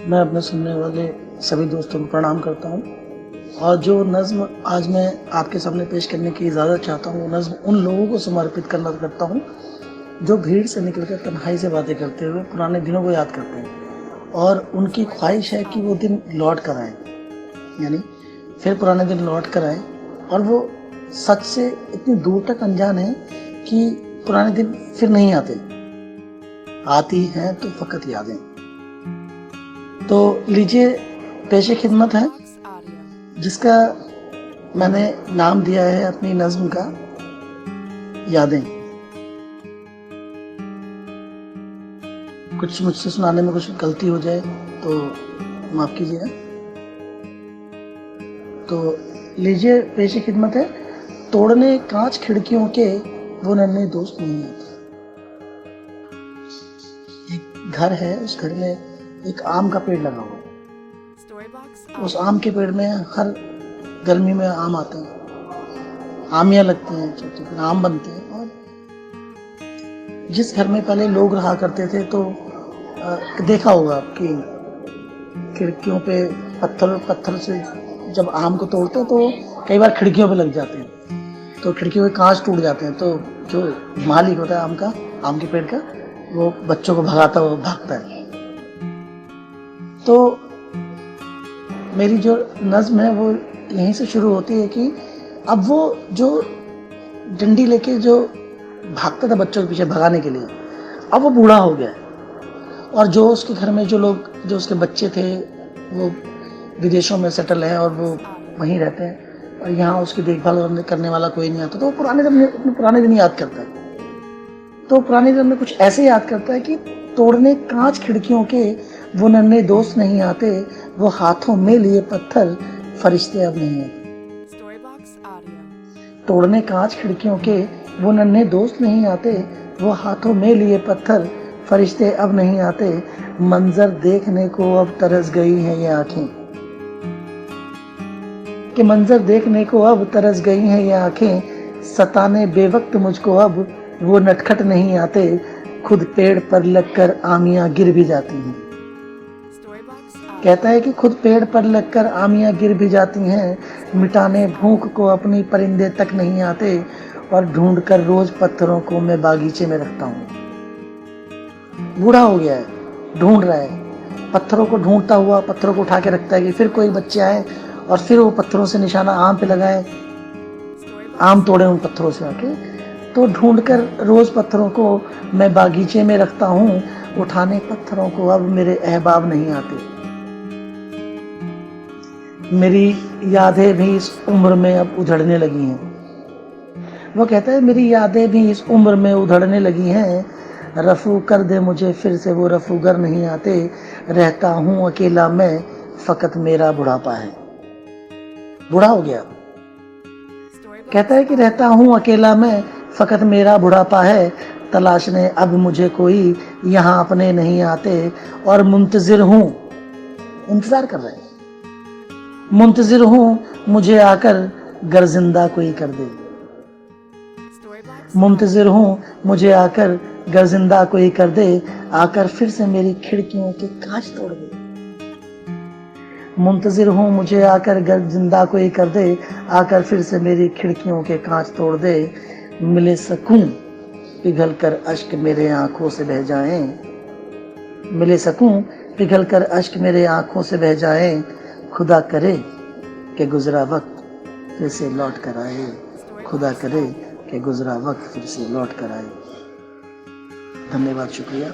मैं अपने सुनने वाले सभी दोस्तों को प्रणाम करता हूँ। और जो नज़्म आज मैं आपके सामने पेश करने की इजाज़त चाहता हूँ, वो नज़्म उन लोगों को समर्पित करता हूँ जो भीड़ से निकलकर तन्हाई से बातें करते हुए पुराने दिनों को याद करते हैं और उनकी ख्वाहिश है कि वो दिन लौट कर आए, यानी फिर पुराने दिन लौट कर आए। और वो सच से इतनी दूर तक अनजान है कि पुराने दिन फिर नहीं आते, आती हैं तो फ़कत यादें। तो लीजिए, पेशे खिदमत है जिसका मैंने नाम दिया है अपनी नज़्म का, यादें। कुछ मुझसे सुनाने में कुछ गलती हो जाए तो माफ़ कीजिएगा। तो लीजिए, पेशे खिदमत है। तोड़ने कांच खिड़कियों के वो नन्हे दोस्त नहीं आते। एक घर है, उस घर में एक आम का पेड़ लगा हुआ है। उस आम के पेड़ में हर गर्मी में आम आते हैं, आमियाँ लगती हैं, छोटे छोटे आम बनते हैं। और जिस घर में पहले लोग रहा करते थे तो देखा होगा कि खिड़कियों पे पत्थर से जब आम को तोड़ते हैं तो कई बार खिड़कियों पे लग जाते हैं, तो खिड़कियों के कांच टूट जाते हैं। तो जो मालिक होता है आम के पेड़ का, वो बच्चों को भागता है। तो मेरी जो नज़्म है वो यहीं से शुरू होती है कि अब वो जो डंडी लेके जो भागता था बच्चों के पीछे भगाने के लिए, अब वो बूढ़ा हो गया है। और जो उसके घर में जो उसके बच्चे थे वो विदेशों में सेटल हैं और वो वहीं रहते हैं और यहाँ उसकी देखभाल करने वाला कोई नहीं आता। तो वो अपने पुराने दिन याद करता है। तो पुराने दिन में कुछ ऐसे याद करता है कि तोड़ने कांच खिड़कियों के वो नन्हे दोस्त नहीं आते, वो हाथों में लिए पत्थर फरिश्ते अब नहीं आते। तोड़ने कांच खिड़कियों के वो नन्हे दोस्त नहीं आते, वो हाथों में लिए पत्थर फरिश्ते अब नहीं आते। मंजर देखने को अब तरस गई हैं ये आंखें, कि मंजर देखने को अब तरस गई हैं ये आंखें। सताने बेवक्त मुझको अब वो नटखट नहीं आते, खुद पेड़ पर लगकर आमियां गिर भी जाती हैं। कहता है कि खुद पेड़ पर लगकर आमियां गिर भी जाती हैं, मिटाने भूख को अपनी परिंदे तक नहीं आते, और ढूंढकर रोज पत्थरों को मैं बागीचे में रखता हूँ। बूढ़ा हो गया है, ढूंढ रहा है, पत्थरों को ढूंढता हुआ पत्थरों को उठा के रखता है कि फिर कोई बच्चे आए और फिर वो पत्थरों से निशाना आम पे लगाए, आम तोड़े उन पत्थरों से आके। तो ढूंढकर रोज पत्थरों को मैं बागीचे में रखता हूँ, उठाने पत्थरों को अब मेरे अहबाब नहीं आते। मेरी यादें भी इस उम्र में अब उधड़ने लगी हैं। वो कहता है मेरी यादें भी इस उम्र में उधड़ने लगी हैं, रफू कर दे मुझे फिर से वो रफूगर नहीं आते। रहता हूँ अकेला मैं, फकत मेरा बुढ़ापा है। बूढ़ा हो गया, कहता है कि रहता हूँ अकेला मैं, फकत मेरा बुढ़ापा है। तलाशने अब मुझे कोई यहाँ अपने नहीं आते, और मुंतजिर हूँ, इंतजार कर रहे हैं, मुंतजिर हूँ मुझे आकर गर जिंदा कोई कर दे। मुंतजिर हूँ मुझे आकर गर जिंदा कोई कर दे, आकर फिर से मेरी खिड़कियों के कांच तोड़ दे। मुंतजिर हूँ मुझे आकर गर जिंदा कोई कर दे, आकर फिर से मेरी खिड़कियों के कांच तोड़ दे। मिले सकूं पिघल कर अश्क मेरे आंखों से बह जाएं, मिले सकूं पिघल कर अश्क मेरे आंखों से बह जाएं। खुदा करे कि गुजरा वक्त फिर से लौट कर आए, खुदा करे कि गुजरा वक्त फिर से लौट कर आए। धन्यवाद, शुक्रिया।